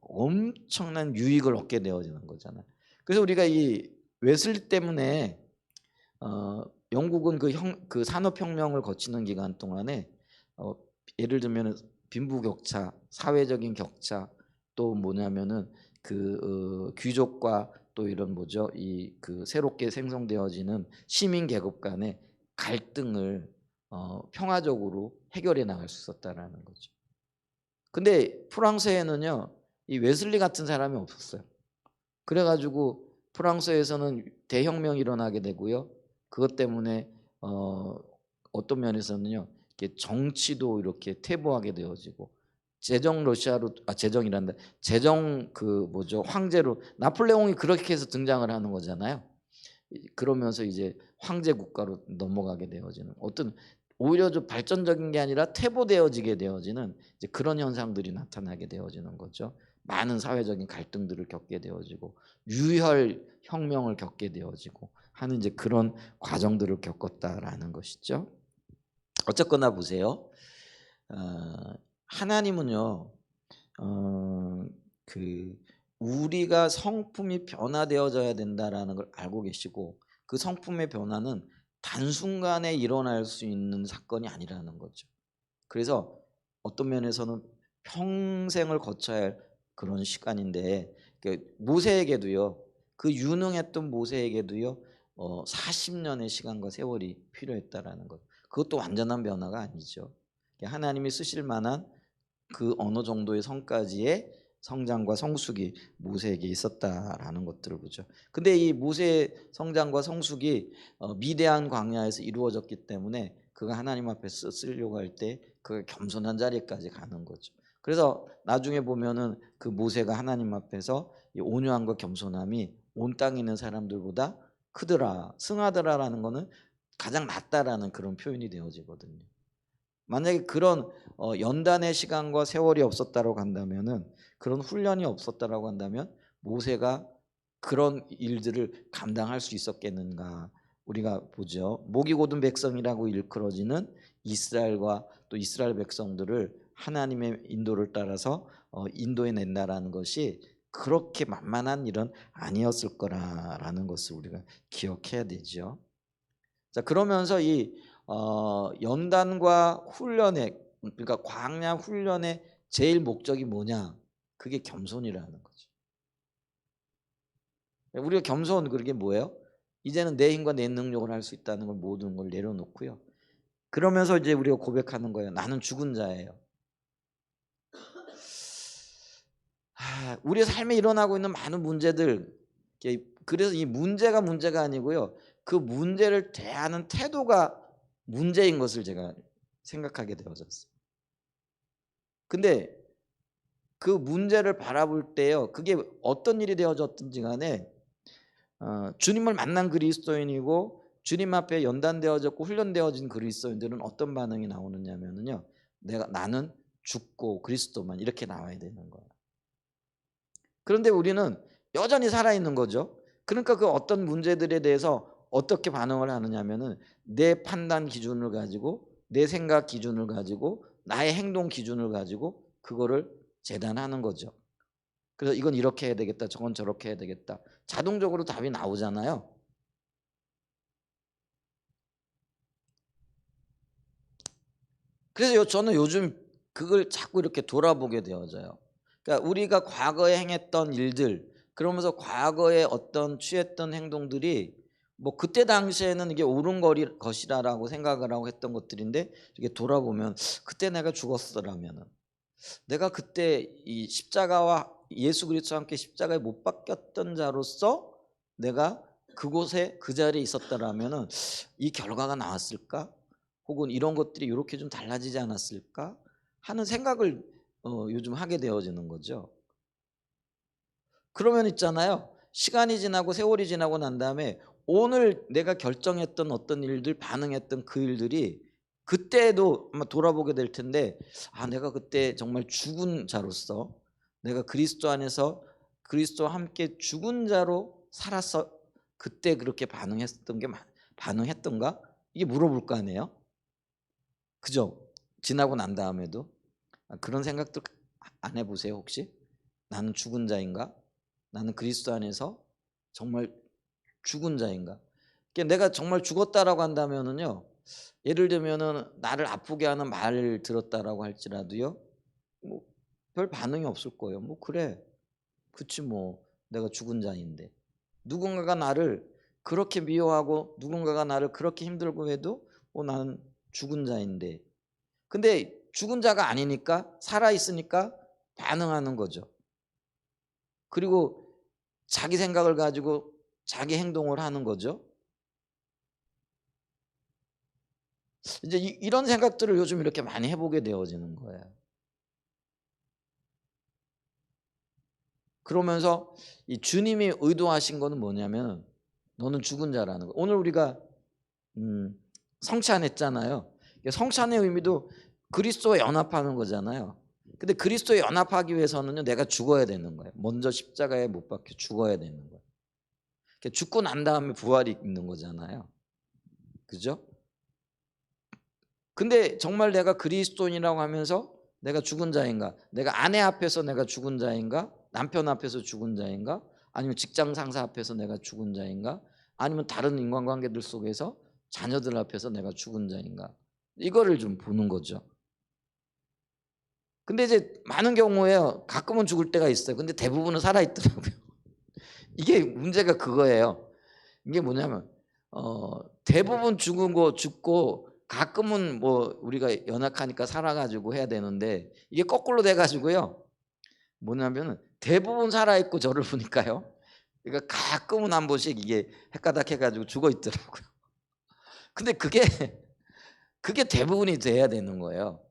엄청난 유익을 얻게 되어지는 거잖아요. 그래서 우리가 이 웨슬리 때문에 영국은 그 산업혁명을 거치는 기간 동안에 예를 들면 빈부격차, 사회적인 격차, 또 뭐냐면은 귀족과 또 이런 그 새롭게 생성되어지는 시민 계급 간의 갈등을 평화적으로 해결해 나갈 수 있었다라는 거죠. 근데 프랑스에는요, 이 웨슬리 같은 사람이 없었어요. 그래가지고 프랑스에서는 대혁명이 일어나게 되고요. 그것 때문에 어떤 면에서는요, 이렇게 정치도 이렇게 퇴보하게 되어지고 재정 황제로 나폴레옹이 그렇게 해서 등장을 하는 거잖아요. 그러면서 이제 황제 국가로 넘어가게 되어지는 오히려 좀 발전적인 게 아니라 퇴보되어지게 되어지는 이제 그런 현상들이 나타나게 되어지는 거죠. 많은 사회적인 갈등들을 겪게 되어지고 유혈 혁명을 겪게 되어지고 하는 이제 그런 과정들을 겪었다라는 것이죠. 어쨌거나 보세요. 하나님은요, 우리가 성품이 변화되어져야 된다라는 걸 알고 계시고 그 성품의 변화는 단순간에 일어날 수 있는 사건이 아니라는 거죠. 그래서 어떤 면에서는 평생을 거쳐야 할 그런 시간인데, 모세에게도요, 그 유능했던 모세에게도요 40년의 시간과 세월이 필요했다라는 것. 그것도 완전한 변화가 아니죠. 하나님이 쓰실 만한 그 어느 정도의 성까지의 성장과 성숙이 모세에게 있었다라는 것들을 보죠. 근데 이 모세의 성장과 성숙이 미대한 광야에서 이루어졌기 때문에 그가 하나님 앞에 쓰려고 할 때 그가 겸손한 자리까지 가는 거죠. 그래서 나중에 보면은 그 모세가 하나님 앞에서 이 온유함과 겸손함이 온 땅에 있는 사람들보다 크더라, 승하더라라는 거는 가장 낫다라는 그런 표현이 되어지거든요. 만약에 그런 연단의 시간과 세월이 없었다고 한다면은, 그런 훈련이 없었다라고 한다면 모세가 그런 일들을 감당할 수 있었겠는가. 우리가 보죠. 목이 곧은 백성이라고 일컬어지는 이스라엘과 또 이스라엘 백성들을 하나님의 인도를 따라서 인도해 낸다라는 것이 그렇게 만만한 일은 아니었을 거라는 것을 우리가 기억해야 되죠. 자, 그러면서 이 연단과 훈련의, 그러니까 광야 훈련의 제일 목적이 뭐냐? 그게 겸손이라는 거죠. 우리가 겸손, 그게 뭐예요? 이제는 내 힘과 내 능력을 할 수 있다는 걸, 모든 걸 내려놓고요. 그러면서 이제 우리가 고백하는 거예요. 나는 죽은 자예요. 우리 삶에 일어나고 있는 많은 문제들, 그래서 이 문제가 아니고요, 그 문제를 대하는 태도가 문제인 것을 제가 생각하게 되어졌어요. 근데 그 문제를 바라볼 때요, 그게 어떤 일이 되어졌든지 간에 주님을 만난 그리스도인이고 주님 앞에 연단되어졌고 훈련되어진 그리스도인들은 어떤 반응이 나오느냐면요, 나는 죽고 그리스도만, 이렇게 나와야 되는 거예요. 그런데 우리는 여전히 살아있는 거죠. 그러니까 그 어떤 문제들에 대해서 어떻게 반응을 하느냐면은 내 판단 기준을 가지고, 내 생각 기준을 가지고, 나의 행동 기준을 가지고 그거를 재단하는 거죠. 그래서 이건 이렇게 해야 되겠다, 저건 저렇게 해야 되겠다. 자동적으로 답이 나오잖아요. 그래서 저는 요즘 그걸 자꾸 이렇게 돌아보게 되어져요. 그러니까 우리가 과거에 행했던 일들, 그러면서 과거에 어떤 취했던 행동들이 뭐 그때 당시에는 이게 옳은 것이라고 생각을 하고 했던 것들인데, 이게 돌아보면 그때 내가 죽었더라면은, 내가 그때 이 십자가와 예수 그리스도와 함께 십자가에 못 박혔던 자로서 내가 그곳에 그 자리에 있었더라면은 이 결과가 나왔을까? 혹은 이런 것들이 이렇게 좀 달라지지 않았을까? 하는 생각을 요즘 하게 되어지는 거죠. 그러면 있잖아요. 시간이 지나고 세월이 지나고 난 다음에 오늘 내가 결정했던 어떤 일들, 반응했던 그 일들이 그때도 아마 돌아보게 될 텐데, 아, 내가 그때 정말 죽은 자로서, 내가 그리스도 안에서 그리스도와 함께 죽은 자로 살았어. 그때 그렇게 반응했던 게 반응했던가? 이게 물어볼 거 아니에요. 그죠? 지나고 난 다음에도 그런 생각도 안 해보세요 혹시? 나는 죽은 자인가? 나는 그리스도 안에서 정말 죽은 자인가? 그러니까 내가 정말 죽었다라고 한다면은요, 예를 들면은 나를 아프게 하는 말을 들었다라고 할지라도요, 뭐 별 반응이 없을 거예요. 뭐 그래, 그치 뭐 내가 죽은 자인데. 누군가가 나를 그렇게 미워하고 누군가가 나를 그렇게 힘들고 해도 나는 죽은 자인데. 근데 죽은 자가 아니니까, 살아 있으니까 반응하는 거죠. 그리고 자기 생각을 가지고 자기 행동을 하는 거죠. 이제 이런 생각들을 요즘 이렇게 많이 해보게 되어지는 거예요. 그러면서 이 주님이 의도하신 거는 뭐냐면, 너는 죽은 자라는 거. 오늘 우리가 성찬했잖아요. 성찬의 의미도 그리스도와 연합하는 거잖아요. 근데 그리스도에 연합하기 위해서는요, 내가 죽어야 되는 거예요. 먼저 십자가에 못 박혀 죽어야 되는 거예요. 죽고 난 다음에 부활이 있는 거잖아요. 그죠? 근데 정말 내가 그리스도인이라고 하면서 내가 죽은 자인가? 내가 아내 앞에서 내가 죽은 자인가? 남편 앞에서 죽은 자인가? 아니면 직장 상사 앞에서 내가 죽은 자인가? 아니면 다른 인간관계들 속에서 자녀들 앞에서 내가 죽은 자인가? 이거를 좀 보는 거죠. 근데 이제 많은 경우에 가끔은 죽을 때가 있어요. 근데 대부분은 살아있더라고요. 이게 문제가 그거예요. 이게 뭐냐면 대부분 죽고 가끔은 뭐 우리가 연약하니까 살아가지고 해야 되는데, 이게 거꾸로 돼가지고요, 뭐냐면 대부분 살아있고 저를 보니까요, 그러니까 가끔은 한 번씩 이게 헷가닥 해가지고 죽어 있더라고요. 근데 그게 대부분이 돼야 되는 거예요.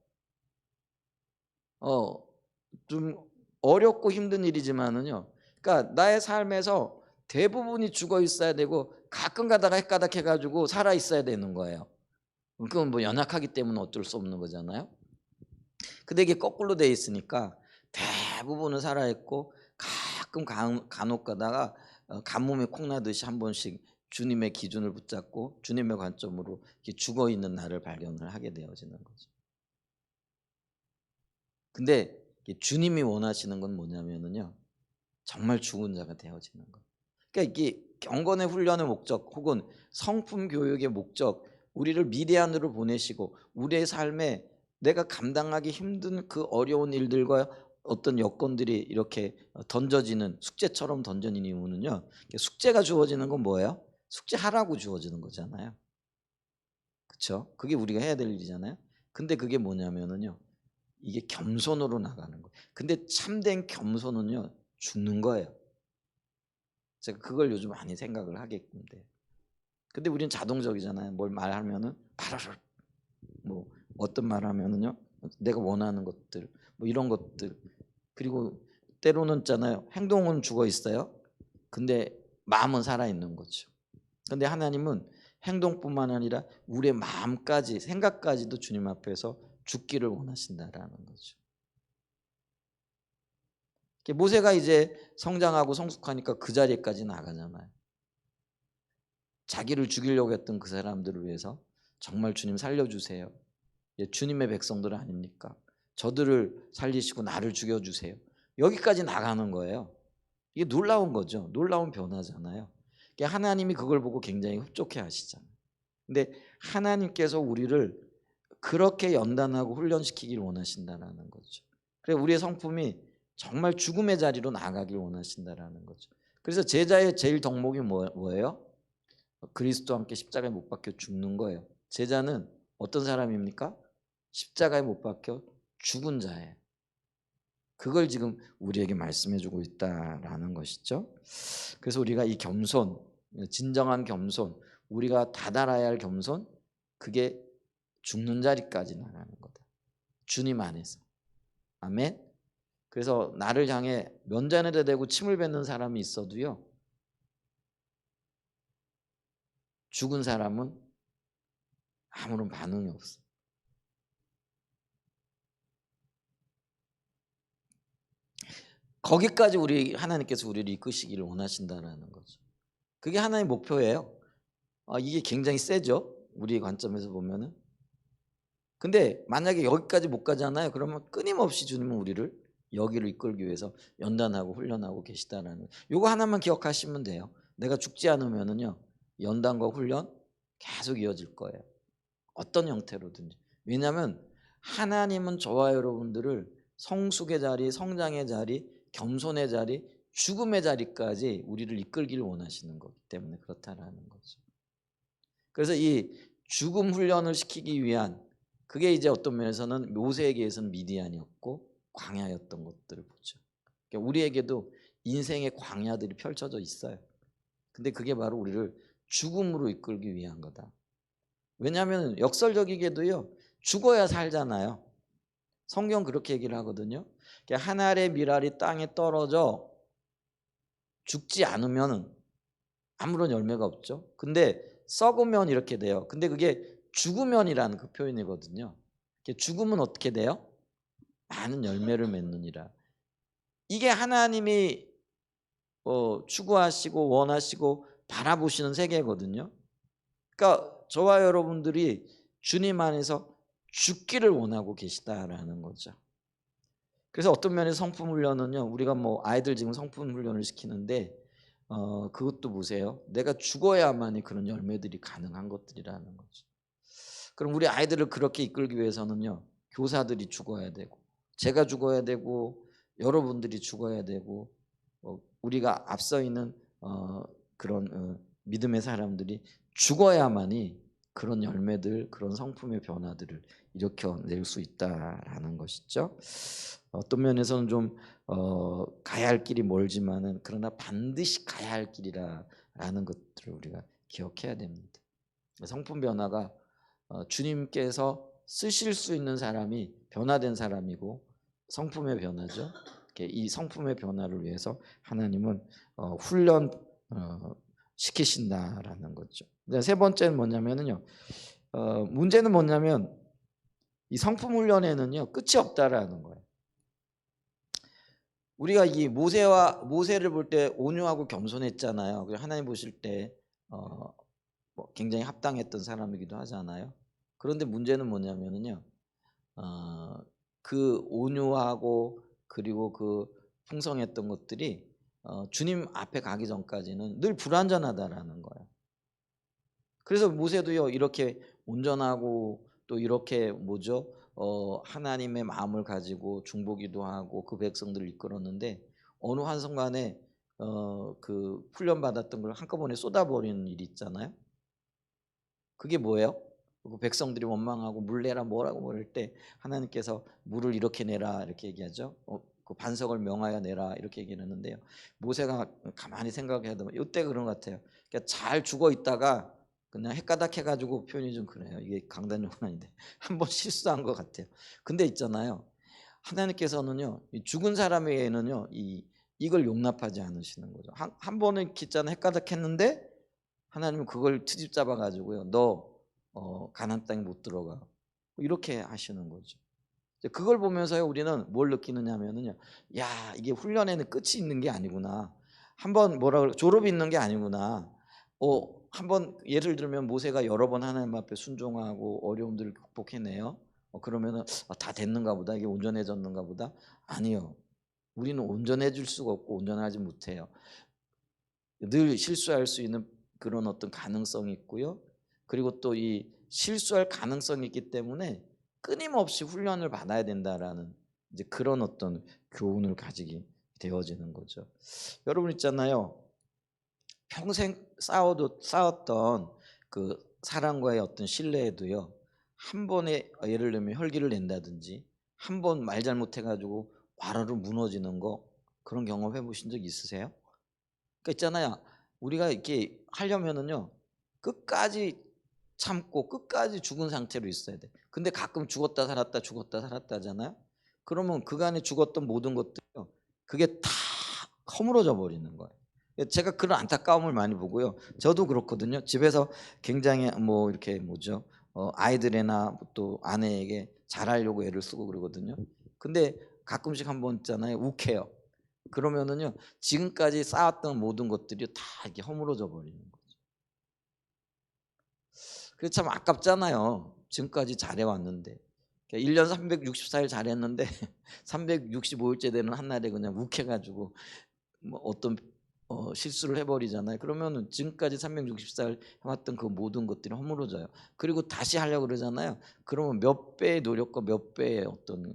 좀 어렵고 힘든 일이지만은요, 그러니까 나의 삶에서 대부분이 죽어 있어야 되고 가끔 가다가 헷가닥 해가지고 살아 있어야 되는 거예요. 그건 뭐 연약하기 때문에 어쩔 수 없는 거잖아요. 근데 이게 거꾸로 돼 있으니까 대부분은 살아 있고 가끔 간혹 가다가 가뭄에 콩나듯이 한 번씩 주님의 기준을 붙잡고 주님의 관점으로 죽어 있는 나를 발견을 하게 되어지는 거죠. 근데 주님이 원하시는 건 뭐냐면은요, 정말 죽은 자가 되어지는 거. 그러니까 이게 경건의 훈련의 목적, 혹은 성품 교육의 목적, 우리를 미래안으로 보내시고 우리의 삶에 내가 감당하기 힘든 그 어려운 일들과 어떤 여건들이 이렇게 던져지는, 숙제처럼 던져지는 이유는요, 숙제가 주어지는 건 뭐예요? 숙제하라고 주어지는 거잖아요. 그렇죠? 그게 우리가 해야 될 일이잖아요. 근데 그게 뭐냐면은요, 이게 겸손으로 나가는 거예요. 근데 참된 겸손은요, 죽는 거예요. 제가 그걸 요즘 많이 생각을 하게끔 돼요. 근데 우리는 자동적이잖아요. 뭘 말하면은 바로 뭐 어떤 말하면은요, 내가 원하는 것들, 뭐 이런 것들. 그리고 때로는 있잖아요, 행동은 죽어 있어요. 근데 마음은 살아 있는 거죠. 근데 하나님은 행동뿐만 아니라 우리의 마음까지, 생각까지도 주님 앞에서 죽기를 원하신다라는 거죠. 모세가 이제 성장하고 성숙하니까 그 자리까지 나가잖아요. 자기를 죽이려고 했던 그 사람들을 위해서 정말 주님 살려주세요. 주님의 백성들 아닙니까? 저들을 살리시고 나를 죽여주세요. 여기까지 나가는 거예요. 이게 놀라운 거죠. 놀라운 변화잖아요. 하나님이 그걸 보고 굉장히 흡족해 하시잖아요. 근데 하나님께서 우리를 그렇게 연단하고 훈련시키기를 원하신다는 거죠. 그래서 우리의 성품이 정말 죽음의 자리로 나아가길 원하신다라는 거죠. 그래서 제자의 제일 덕목이 뭐예요? 그리스도와 함께 십자가에 못 박혀 죽는 거예요. 제자는 어떤 사람입니까? 십자가에 못 박혀 죽은 자예요. 그걸 지금 우리에게 말씀해주고 있다라는 것이죠. 그래서 우리가 이 겸손, 진정한 겸손, 우리가 다달아야 할 겸손, 그게 죽는 자리까지 나가는 거다. 주님 안에서. 아멘. 그래서 나를 향해 면전에다 대고 침을 뱉는 사람이 있어도요, 죽은 사람은 아무런 반응이 없어. 거기까지 하나님께서 우리를 이끄시기를 원하신다는 거죠. 그게 하나님의 목표예요. 이게 굉장히 세죠. 우리의 관점에서 보면은. 근데 만약에 여기까지 못 가잖아요. 그러면 끊임없이 주님은 우리를 여기를 이끌기 위해서 연단하고 훈련하고 계시다라는. 요거 하나만 기억하시면 돼요. 내가 죽지 않으면은요, 연단과 훈련 계속 이어질 거예요. 어떤 형태로든지. 왜냐하면 하나님은 저와 여러분들을 성숙의 자리, 성장의 자리, 겸손의 자리, 죽음의 자리까지 우리를 이끌기를 원하시는 거기 때문에 그렇다라는 거죠. 그래서 이 죽음 훈련을 시키기 위한, 그게 이제 어떤 면에서는 모세에게서는 미디안이었고 광야였던 것들을 보죠. 그러니까 우리에게도 인생의 광야들이 펼쳐져 있어요. 근데 그게 바로 우리를 죽음으로 이끌기 위한 거다. 왜냐하면 역설적이게도요, 죽어야 살잖아요. 성경 그렇게 얘기를 하거든요. 한 알의 밀알이 땅에 떨어져 죽지 않으면 아무런 열매가 없죠. 근데 썩으면 이렇게 돼요. 근데 그게 죽으면이라는 그 표현이거든요. 죽으면 어떻게 돼요? 많은 열매를 맺느니라. 이게 하나님이 추구하시고 원하시고 바라보시는 세계거든요. 그러니까 저와 여러분들이 주님 안에서 죽기를 원하고 계시다라는 거죠. 그래서 어떤 면에서 성품 훈련은요, 우리가 뭐 아이들 지금 성품 훈련을 시키는데 그것도 보세요. 내가 죽어야만이 그런 열매들이 가능한 것들이라는 거죠. 그럼 우리 아이들을 그렇게 이끌기 위해서는요, 교사들이 죽어야 되고, 제가 죽어야 되고, 여러분들이 죽어야 되고, 우리가 앞서 있는 그런 믿음의 사람들이 죽어야만이 그런 열매들, 그런 성품의 변화들을 일으켜낼 수 있다라는 것이죠. 어떤 면에서는 좀 가야 할 길이 멀지만은 그러나 반드시 가야 할 길이라는 것들을 우리가 기억해야 됩니다. 성품 변화가 주님께서 쓰실 수 있는 사람이 변화된 사람이고, 성품의 변화죠. 이 성품의 변화를 위해서 하나님은 훈련 시키신다라는 거죠. 세 번째는 뭐냐면요, 문제는 뭐냐면 이 성품 훈련에는요 끝이 없다라는 거예요. 우리가 이 모세를 볼 때 온유하고 겸손했잖아요. 하나님 보실 때 뭐 굉장히 합당했던 사람이기도 하잖아요. 그런데 문제는 뭐냐면요, 그 온유하고 그리고 그 풍성했던 것들이 주님 앞에 가기 전까지는 늘 불완전하다라는 거예요. 그래서 모세도요 이렇게 온전하고 또 이렇게 하나님의 마음을 가지고 중보기도 하고 그 백성들을 이끌었는데, 어느 한순간에 그 훈련 받았던 걸 한꺼번에 쏟아버리는 일이 있잖아요. 그게 뭐예요? 그 백성들이 원망하고 물 내라 뭐라고 그럴 때 하나님께서 물을 이렇게 내라 이렇게 얘기하죠. 그 반석을 명하여 내라 이렇게 얘기를 했는데요, 모세가 가만히 생각해야 되면 이때 그런 것 같아요. 그러니까 잘 죽어 있다가 그냥 헷가닥 해가지고, 표현이 좀 그래요. 이게 강단용은 아닌데 한번 실수한 것 같아요. 근데 있잖아요, 하나님께서는요 이 죽은 사람에게는요 이걸 용납하지 않으시는 거죠. 한 번은 기자는 헷가닥 했는데 하나님은 그걸 트집 잡아 가지고요, 너 가나안 땅에 못 들어가, 이렇게 하시는 거죠. 그걸 보면서요 우리는 뭘 느끼느냐면요, 야 이게 훈련에는 끝이 있는 게 아니구나. 한번 졸업이 있는 게 아니구나. 한번 예를 들면 모세가 여러 번 하나님 앞에 순종하고 어려움들을 극복해내요. 그러면은 다 됐는가 보다, 이게 온전해졌는가 보다. 아니요, 우리는 온전해질 수가 없고 온전하지 못해요. 늘 실수할 수 있는 그런 어떤 가능성이 있고요. 그리고 또 이 실수할 가능성이 있기 때문에 끊임없이 훈련을 받아야 된다라는 이제 그런 어떤 교훈을 가지게 되어지는 거죠. 여러분 있잖아요. 평생 싸웠던 그 사람과의 어떤 신뢰에도요. 한 번에 예를 들면 혈기를 낸다든지 한 번 말 잘못해가지고 와르르 무너지는 거 그런 경험 해보신 적 있으세요? 그러니까 있잖아요. 우리가 이렇게 하려면은요. 끝까지 참고 끝까지 죽은 상태로 있어야 돼. 근데 가끔 죽었다 살았다 죽었다 살았다 하잖아요. 그러면 그간에 죽었던 모든 것들이요. 그게 다 허물어져 버리는 거예요. 제가 그런 안타까움을 많이 보고요. 저도 그렇거든요. 집에서 굉장히 뭐 이렇게 뭐죠? 아이들이나 또 아내에게 잘하려고 애를 쓰고 그러거든요. 근데 가끔씩 한번 있잖아요. 욱해요. 그러면은요. 지금까지 쌓았던 모든 것들이 다 이렇게 허물어져 버리는 거죠. 그게 참 아깝잖아요. 지금까지 잘해왔는데. 1년 364일 잘했는데 365일째 되는 한날에 그냥 욱해가지고 뭐 어떤 실수를 해버리잖아요. 그러면은 지금까지 364일 해왔던 그 모든 것들이 허물어져요. 그리고 다시 하려고 그러잖아요. 그러면 몇 배의 노력과 몇 배의 어떤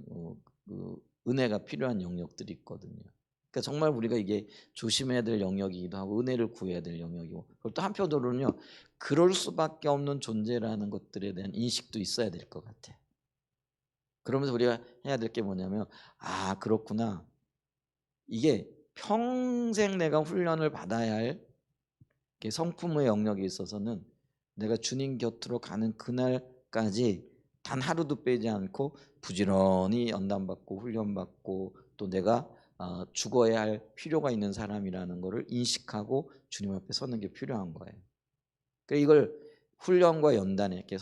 그 은혜가 필요한 영역들이 있거든요. 그러니까 정말 우리가 이게 조심해야 될 영역이기도 하고 은혜를 구해야 될 영역이고 그리고 또 한편으로는요. 그럴 수밖에 없는 존재라는 것들에 대한 인식도 있어야 될 것 같아요. 그러면서 우리가 해야 될 게 뭐냐면 아 그렇구나. 이게 평생 내가 훈련을 받아야 할 성품의 영역에 있어서는 내가 주님 곁으로 가는 그날까지 단 하루도 빼지 않고 부지런히 연단받고 훈련받고 또 내가 죽어야 할 필요가 있는 사람이라는 것을 인식하고 주님 앞에 서는 게 필요한 거예요. 그러니까 이걸 훈련과 연단에 이렇게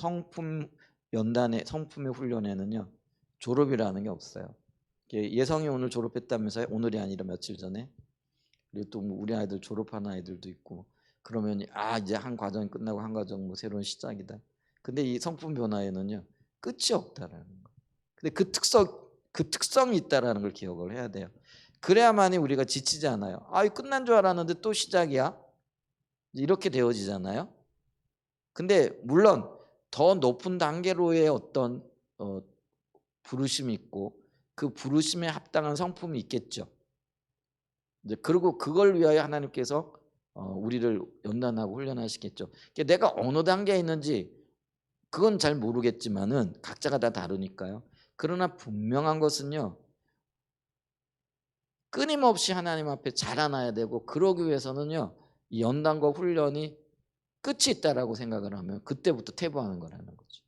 연단의 성품의 훈련에는요 졸업이라는 게 없어요. 예성이 오늘 졸업했다면서요? 오늘이 아니라 며칠 전에. 그리고 또 뭐 우리 아이들 졸업하는 아이들도 있고 그러면 이제 한 과정이 끝나고 한 과정 뭐 새로운 시작이다. 근데 이 성품 변화에는요 끝이 없다라는 거. 근데 그 특성이 있다라는 걸 기억을 해야 돼요. 그래야만이 우리가 지치지 않아요. 끝난 줄 알았는데 또 시작이야. 이렇게 되어지잖아요. 근데 물론 더 높은 단계로의 어떤 어, 부르심이 있고 그 부르심에 합당한 성품이 있겠죠. 이제 그리고 그걸 위하여 하나님께서 우리를 연단하고 훈련하시겠죠. 그러니까 내가 어느 단계에 있는지 그건 잘 모르겠지만은 각자가 다 다르니까요. 그러나 분명한 것은요. 끊임없이 하나님 앞에 자라나야 되고 그러기 위해서는요. 이 연단과 훈련이 끝이 있다라고 생각을 하면 그때부터 퇴보하는 거라는 거죠.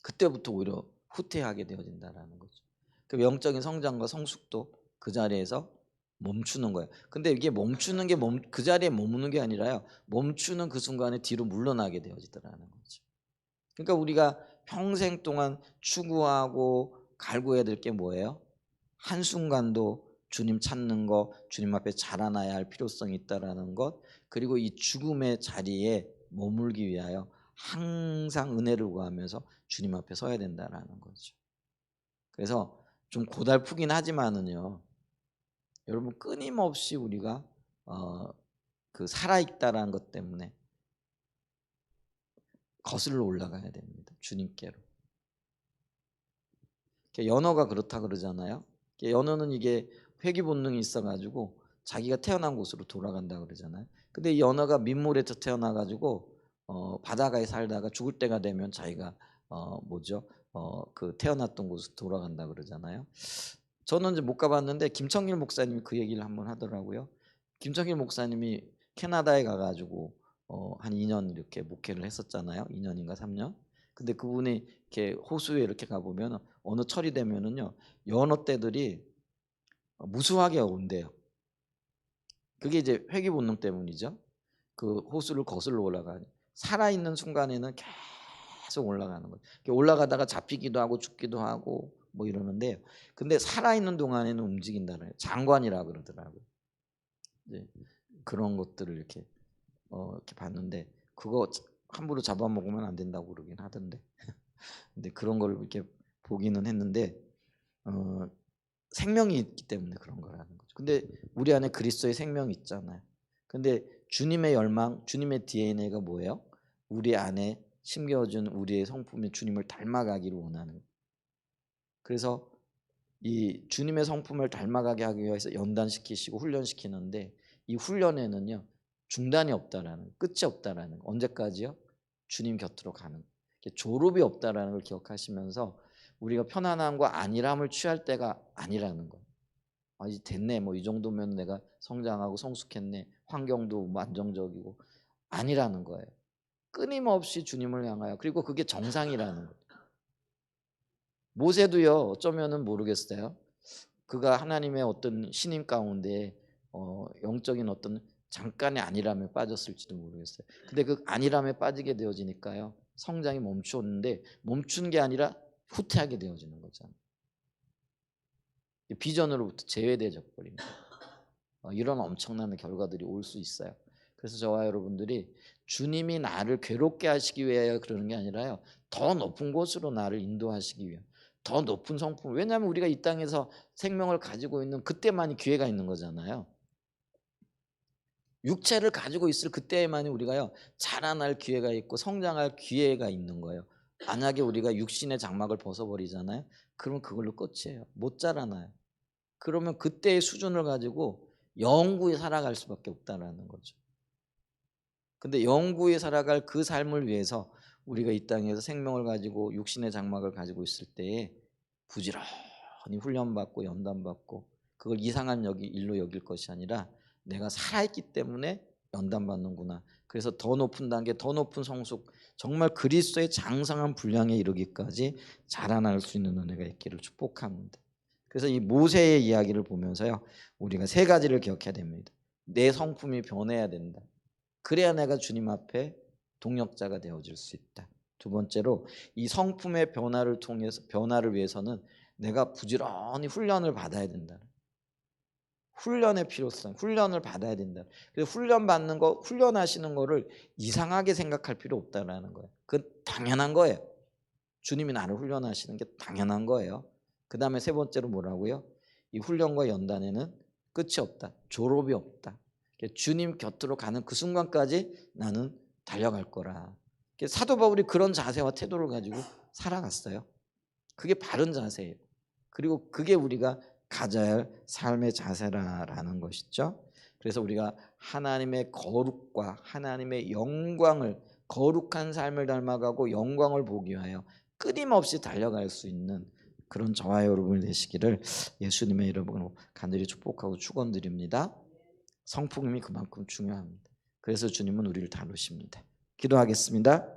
그때부터 오히려 후퇴하게 되어진다라는 거죠. 그 영적인 성장과 성숙도 그 자리에서 멈추는 거예요. 근데 이게 멈추는 게 그 자리에 머무는 게 아니라요. 멈추는 그 순간에 뒤로 물러나게 되어지더라는 거죠. 그러니까 우리가 평생 동안 추구하고 갈구해야 될 게 뭐예요? 한순간도 주님 찾는 거, 주님 앞에 자라나야 할 필요성이 있다라는 것, 그리고 이 죽음의 자리에 머물기 위하여 항상 은혜를 구하면서 주님 앞에 서야 된다라는 거죠. 그래서 좀 고달프긴 하지만은요. 여러분 끊임없이 우리가 그 살아있다라는 것 때문에 거슬러 올라가야 됩니다. 주님께로. 연어가 그렇다 그러잖아요. 연어는 이게 회귀 본능이 있어가지고 자기가 태어난 곳으로 돌아간다 그러잖아요. 근데 이 연어가 민물에서 태어나가지고 바닷가에 살다가 죽을 때가 되면 자기가 뭐죠? 그 태어났던 곳으로 돌아간다 그러잖아요. 저는 이제 못 가봤는데 김청길 목사님이 그 얘기를 한번 하더라고요. 김청길 목사님이 캐나다에 가가지고 한 2년 이렇게 목회를 했었잖아요. 2년인가 3년. 근데 그분이 이렇게 호수에 이렇게 가보면 어느 철이 되면은요 연어 떼들이 무수하게 온대요. 그게 이제 회귀 본능 때문이죠. 그 호수를 거슬러 올라가는 살아있는 순간에는 계속 올라가는 거예요. 올라가다가 잡히기도 하고 죽기도 하고 뭐 이러는데 근데 살아있는 동안에는 움직인다는 장관이라 그러더라고요. 이제 그런 것들을 이렇게 봤는데 그거 함부로 잡아먹으면 안 된다고 그러긴 하던데 근데 그런 걸 이렇게 보기는 했는데 생명이 있기 때문에 그런 거라는 거죠. 근데 우리 안에 그리스도의 생명이 있잖아요. 근데 주님의 열망, 주님의 DNA가 뭐예요? 우리 안에 심겨진 우리의 성품이 주님을 닮아가기를 원하는 거예요. 그래서 이 주님의 성품을 닮아가게 하기 위해서 연단시키시고 훈련시키는데 이 훈련에는요 중단이 없다라는, 끝이 없다라는, 언제까지요? 주님 곁으로 가는, 졸업이 없다라는 걸 기억하시면서 우리가 편안함과 안일함을 취할 때가 아니라는 거예요. 아, 이제 됐네, 뭐 이 정도면 내가 성장하고 성숙했네, 환경도 뭐 안정적이고, 아니라는 거예요. 끊임없이 주님을 향하여, 그리고 그게 정상이라는 거예요. 모세도요 어쩌면은 모르겠어요. 그가 하나님의 어떤 신임 가운데 영적인 어떤 잠깐의 안일함에 빠졌을지도 모르겠어요. 근데 그 안일함에 빠지게 되어지니까요 성장이 멈추었는데, 멈춘 게 아니라 후퇴하게 되어지는 거잖아요. 비전으로부터 제외되어 버립니다. 이런 엄청난 결과들이 올 수 있어요. 그래서 저와 여러분들이 주님이 나를 괴롭게 하시기 위하여 그러는 게 아니라요 더 높은 곳으로 나를 인도하시기 위해, 더 높은 성품, 왜냐하면 우리가 이 땅에서 생명을 가지고 있는 그때만이 기회가 있는 거잖아요. 육체를 가지고 있을 그때에만이 우리가요 자라날 기회가 있고 성장할 기회가 있는 거예요. 만약에 우리가 육신의 장막을 벗어버리잖아요. 그러면 그걸로 끝이에요. 못 자라나요. 그러면 그때의 수준을 가지고 영구히 살아갈 수밖에 없다라는 거죠. 근데 영구히 살아갈 그 삶을 위해서 우리가 이 땅에서 생명을 가지고 육신의 장막을 가지고 있을 때에 부지런히 훈련받고 연단받고, 그걸 이상한 일로 여길 것이 아니라 내가 살아있기 때문에 연단받는구나. 그래서 더 높은 단계, 더 높은 성숙, 정말 그리스도의 장성한 분량에 이르기까지 자라날 수 있는 은혜가 있기를 축복합니다. 그래서 이 모세의 이야기를 보면서요 우리가 세 가지를 기억해야 됩니다. 내 성품이 변해야 된다. 그래야 내가 주님 앞에 동력자가 되어질 수 있다. 두 번째로 이 성품의 변화를 위해서는 내가 부지런히 훈련을 받아야 된다. 훈련의 필요성, 훈련을 받아야 된다. 그래서 훈련하시는 거를 이상하게 생각할 필요 없다라는 거예요. 그건 당연한 거예요. 주님이 나를 훈련하시는 게 당연한 거예요. 그 다음에 세 번째로 뭐라고요? 이 훈련과 연단에는 끝이 없다. 졸업이 없다. 주님 곁으로 가는 그 순간까지 나는 달려갈 거라. 사도 바울이 그런 자세와 태도를 가지고 살아갔어요. 그게 바른 자세예요. 그리고 그게 우리가 가져야 할 삶의 자세라는 것이죠. 그래서 우리가 하나님의 거룩과 하나님의 영광을, 거룩한 삶을 닮아가고 영광을 보기 위하여 끊임없이 달려갈 수 있는 그런 저와 여러분이 되시기를 예수님의 이름으로 간절히 축복하고 축원드립니다. 성품이 그만큼 중요합니다. 그래서 주님은 우리를 다루십니다. 기도하겠습니다.